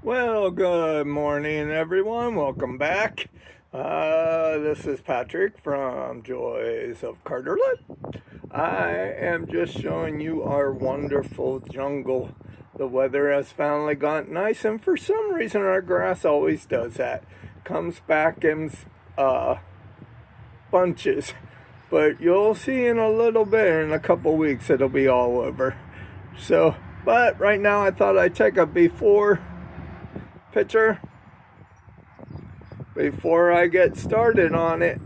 Well, good morning, everyone. Welcome back. This is Patrick from Joys of Carterlet. I am just showing you our wonderful jungle. The weather has finally gotten nice, and for some reason, our grass always does that. Comes back in bunches. But you'll see in a little bit, in a couple weeks, it'll be all over. But right now, I thought I'd take a before picture before I get started on it,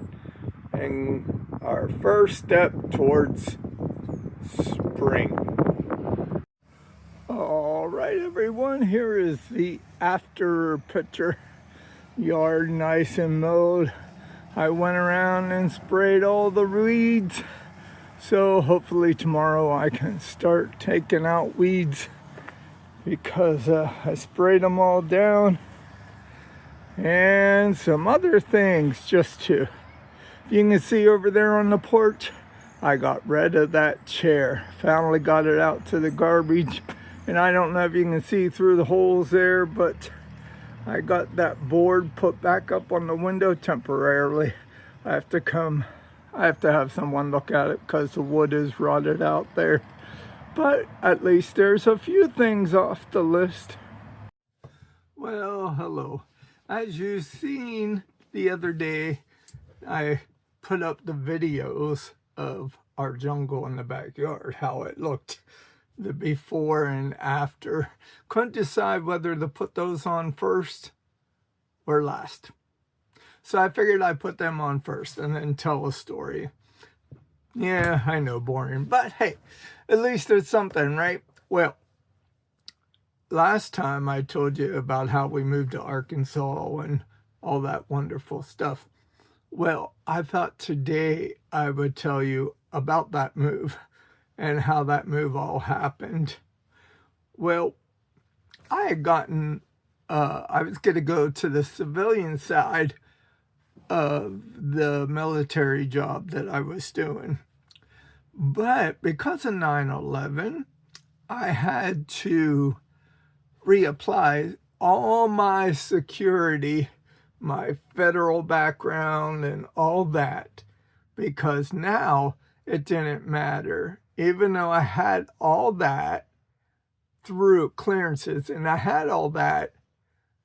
and our first step towards spring. All right, everyone, here is the after picture. Yard nice and mowed. I went around and sprayed all the weeds, so hopefully tomorrow I can start taking out weeds, because I sprayed them all down. And some other things just to, you can see over there on the porch, I got rid of that chair. Finally got it out to the garbage. And I don't know if you can see through the holes there, but I got that board put back up on the window temporarily. I have to have someone look at it because the wood is rotted out there. But at least there's a few things off the list. Well, hello. As you've seen the other day, I put up the videos of our jungle in the backyard, how it looked, the before and after. Couldn't decide whether to put those on first or last. So I figured I'd put them on first and then tell a story. Yeah, I know, boring, but hey, at least it's something, right? Well, last time I told you about how we moved to Arkansas and all that wonderful stuff. Well, I thought today I would tell you about that move and how that move all happened. Well, I had gotten, I was going to go to the civilian side of the military job that I was doing. But because of 9/11, I had to reapply all my security, my federal background and all that, because now it didn't matter. Even though I had all that through clearances and I had all that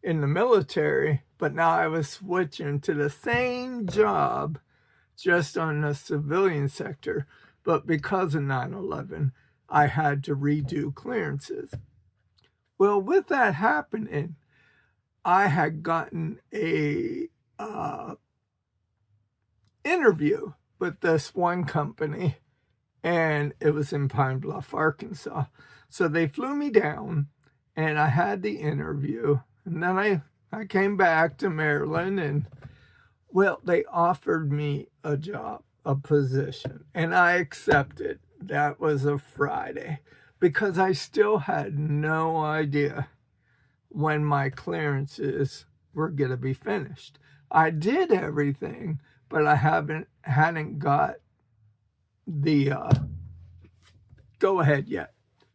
in the military, but now I was switching to the same job just on the civilian sector. But because of 9/11, I had to redo clearances. Well, with that happening, I had gotten a interview with this one company, and it was in Pine Bluff, Arkansas. So they flew me down, and I had the interview, and then I came back to Maryland, and well, they offered me a job, a position, and I accepted. That was a Friday, because I still had no idea when my clearances were going to be finished. I did everything, but I hadn't got the go ahead yet,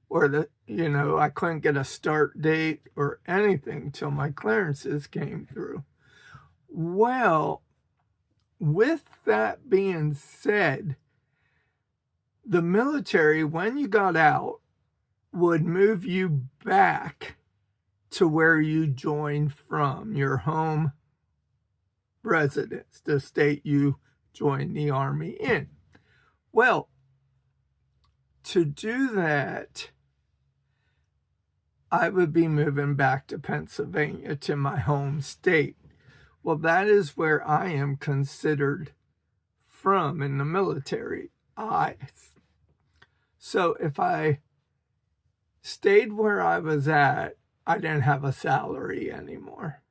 or I couldn't get a start date or anything till my clearances came through. Well, with that being said, the military, when you got out, would move you back to where you joined from, your home residence, the state you joined the Army in. Well, to do that, I would be moving back to Pennsylvania, to my home state. Well, that is where I am considered from in the military. So if I stayed where I was at, I didn't have a salary anymore.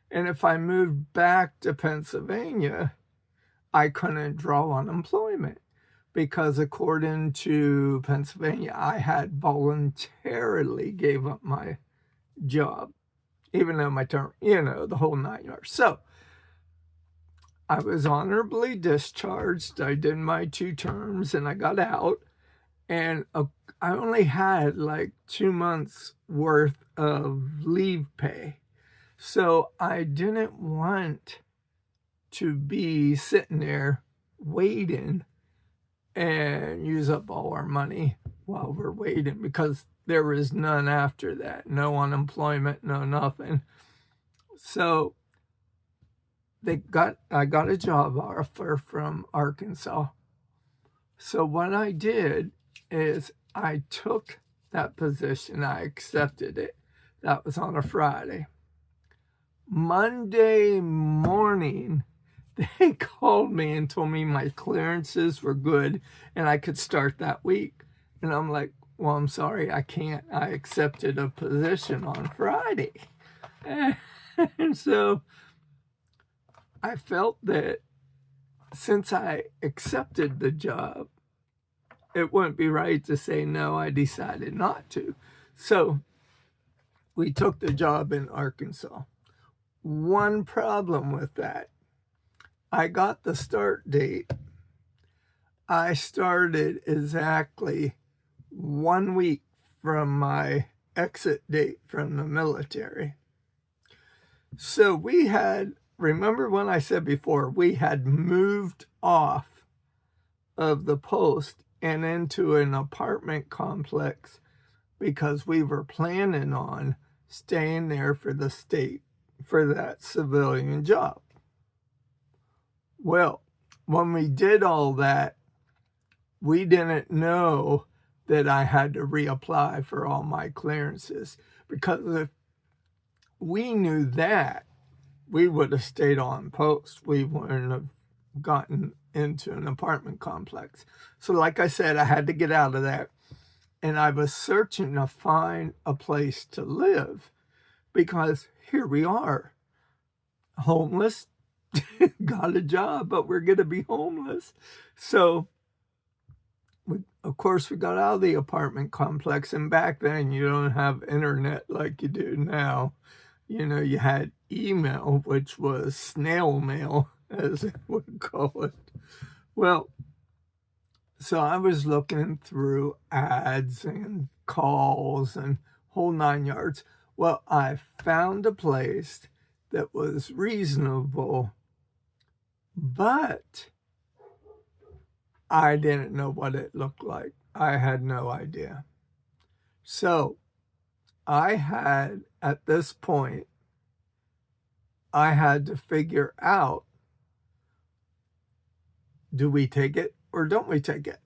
And if I moved back to Pennsylvania, I couldn't draw unemployment, because according to Pennsylvania, I had voluntarily gave up my job, even though my term, the whole 9 yards. So I was honorably discharged. I did my 2 terms and I got out. And I only had like 2 months worth of leave pay. So I didn't want to be sitting there waiting and use up all our money while we're waiting, because there was none after that. No unemployment, no nothing. So I got a job offer from Arkansas. So what I did is I took that position. I accepted it. That was on a Friday. Monday morning, they called me and told me my clearances were good and I could start that week. And I'm like, well, I'm sorry, I can't. I accepted a position on Friday. And so I felt that since I accepted the job, it wouldn't be right to say no. I decided not to. So we took the job in Arkansas. One problem with that, I got the start date. I started exactly 1 week from my exit date from the military. So we had, remember when I said before, we had moved off of the post and into an apartment complex because we were planning on staying there for the state, for that civilian job. Well, when we did all that, we didn't know that I had to reapply for all my clearances, because if we knew that, we would have stayed on post. We wouldn't have gotten into an apartment complex. So like I said, I had to get out of that. And I was searching to find a place to live, because here we are, homeless, got a job, but we're going to be homeless. So, of course, we got out of the apartment complex. And back then, you don't have internet like you do now. You know, you had email, which was snail mail, as they would call it. Well, so I was looking through ads and calls and whole 9 yards. Well, I found a place that was reasonable, but I didn't know what it looked like. I had no idea. So I had, at this point, I had to figure out, do we take it or don't we take it?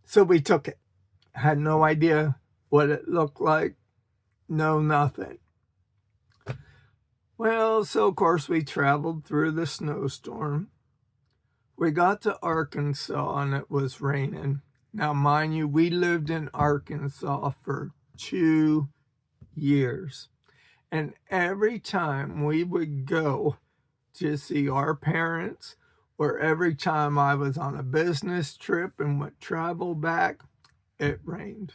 So we took it. Had no idea what it looked like. No, nothing. Well, so of course we traveled through the snowstorm. We got to Arkansas and it was raining. Now, mind you, we lived in Arkansas for 2 years. And every time we would go to see our parents, or every time I was on a business trip and would travel back, it rained.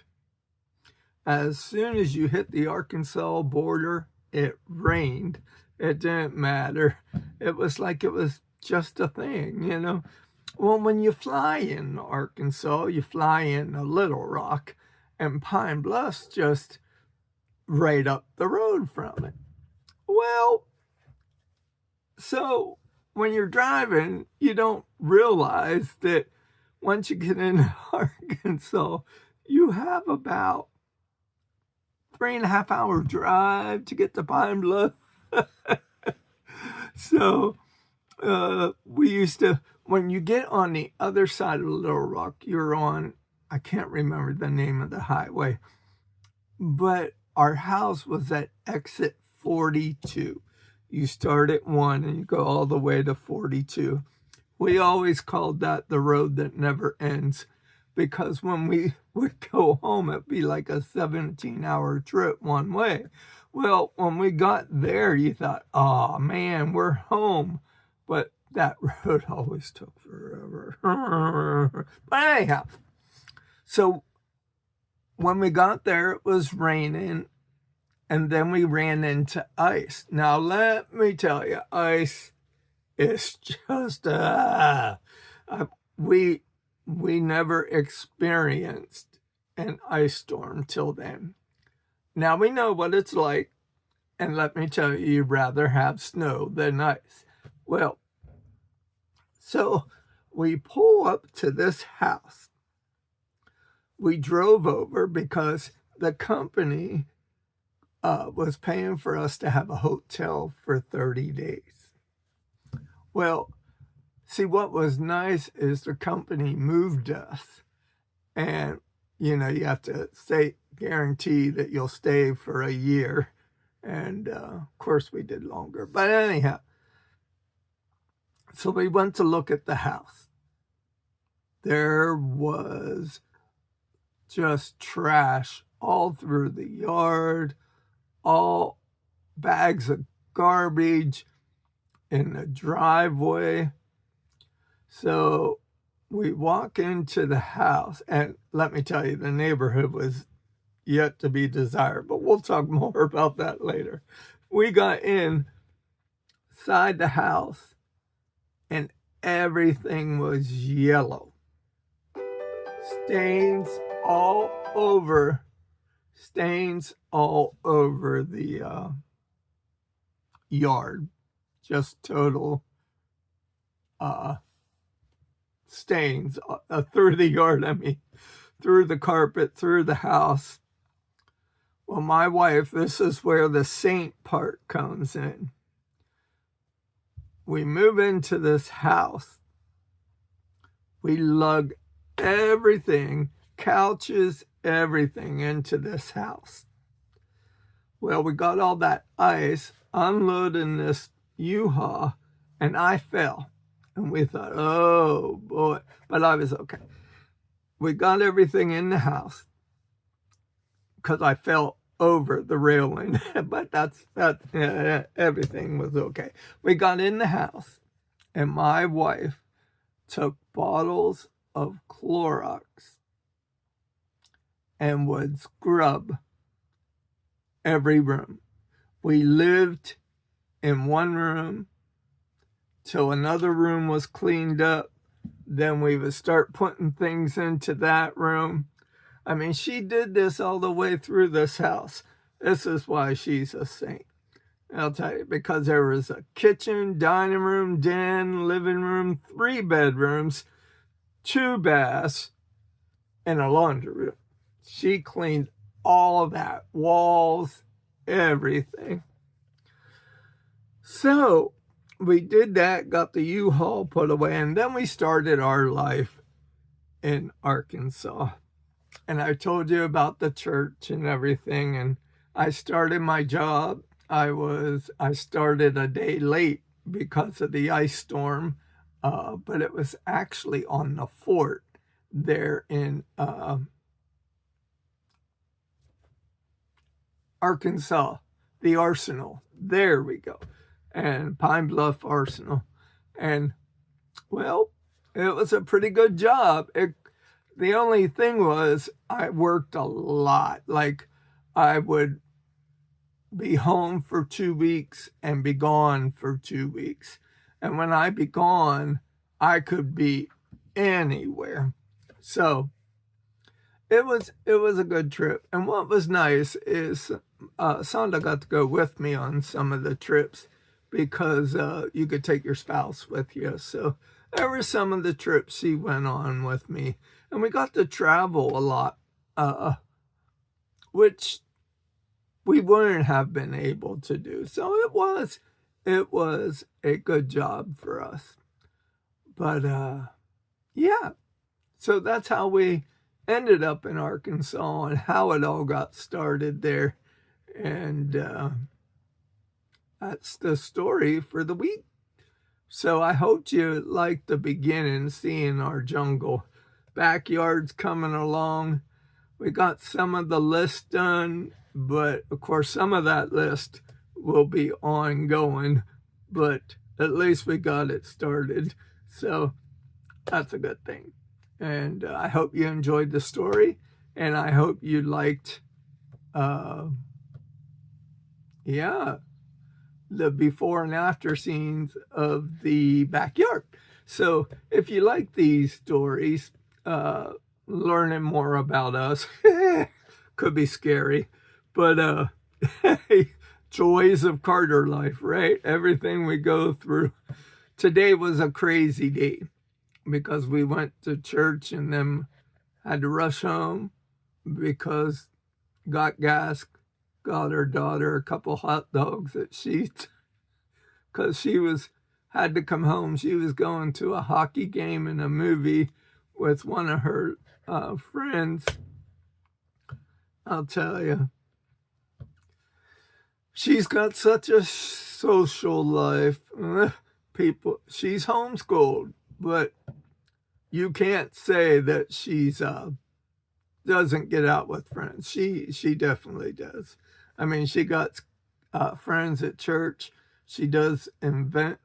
As soon as you hit the Arkansas border, it rained. It didn't matter. It was like it was just a thing, you know. Well, when you fly in Arkansas, you fly in Little Rock, and Pine Bluff's just right up the road from it. Well, so when you're driving, you don't realize that once you get into Arkansas, you have about 3.5 hour drive to get to Pine Bluff. So we used to, when you get on the other side of Little Rock, you're on, I can't remember the name of the highway, but our house was at exit 42. You start at 1 and you go all the way to 42. We always called that the road that never ends, because when we would go home, it'd be like a 17-hour trip one way. Well, when we got there, you thought, oh man, we're home. But that road always took forever. But anyhow, so when we got there, it was raining, and then we ran into ice. Now, let me tell you, ice is just, we we never experienced an ice storm till then. Now we know what it's like, and let me tell you, you'd rather have snow than ice. Well, so we pull up to this house. We drove over because the company was paying for us to have a hotel for 30 days. Well, see, what was nice is the company moved us, and you have to guarantee that you'll stay for a year. And of course we did longer, but anyhow, so we went to look at the house. There was just trash all through the yard, all bags of garbage in the driveway. So we walk into the house, and let me tell you, the neighborhood was yet to be desired, but we'll talk more about that later. We got inside the house, and everything was yellow. Stains all over the yard. Just total stains through the yard, through the carpet, through the house. Well, my wife, this is where the saint part comes in. We move into this house. We lug everything, couches, everything into this house. Well, we got all that ice, unloading this U-Haul, and I fell. And we thought, oh boy, but I was okay. We got everything in the house because I fell over the railing, but everything was okay. We got in the house, and my wife took bottles of Clorox and would scrub every room. We lived in one room till another room was cleaned up. Then we would start putting things into that room. She did this all the way through this house. This is why she's a saint. I'll tell you, because there was a kitchen, dining room, den, living room, 3 bedrooms, 2 baths, and a laundry room. She cleaned all of that, walls, everything. So we did that, got the U-Haul put away, and then we started our life in Arkansas. And I told you about the church and everything, and I started my job. I started a day late because of the ice storm, but it was actually on the fort there in Arkansas, the Arsenal. There we go. And Pine Bluff Arsenal. And, well, it was a pretty good job. The only thing was I worked a lot. Like, I would be home for 2 weeks and be gone for 2 weeks. And when I be gone, I could be anywhere. So it was a good trip. And what was nice is Sonda got to go with me on some of the trips because you could take your spouse with you. So there were some of the trips she went on with me. And we got to travel a lot, which we wouldn't have been able to do. So it was a good job for us. But yeah, so that's how we ended up in Arkansas and how it all got started there. And that's the story for the week. So I hope you liked the beginning, seeing our jungle. Backyard's coming along. We got some of the list done, but of course some of that list will be ongoing, but at least we got it started. So that's a good thing. And I hope you enjoyed the story, and I hope you liked the before and after scenes of the backyard. So if you like these stories, learning more about us. Could be scary, but joys of Carter life, right? Everything we go through. Today was a crazy day because we went to church and then had to rush home because got gas, got her daughter a couple hot dogs at Sheetz because she had to come home. She was going to a hockey game and a movie with one of her friends. I'll tell you, she's got such a social life. People, she's homeschooled, but you can't say that she's doesn't get out with friends. She definitely does. I mean, she got friends at church. She does invent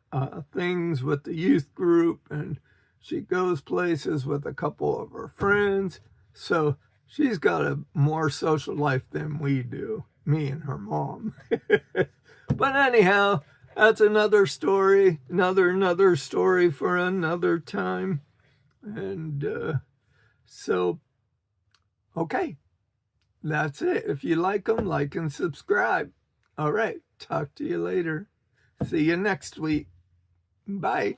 things with the youth group, and she goes places with a couple of her friends. So she's got a more social life than we do, me and her mom. But anyhow, that's another story, another story for another time. And so, okay, that's it. If you like them, like and subscribe. All right, talk to you later. See you next week. Bye.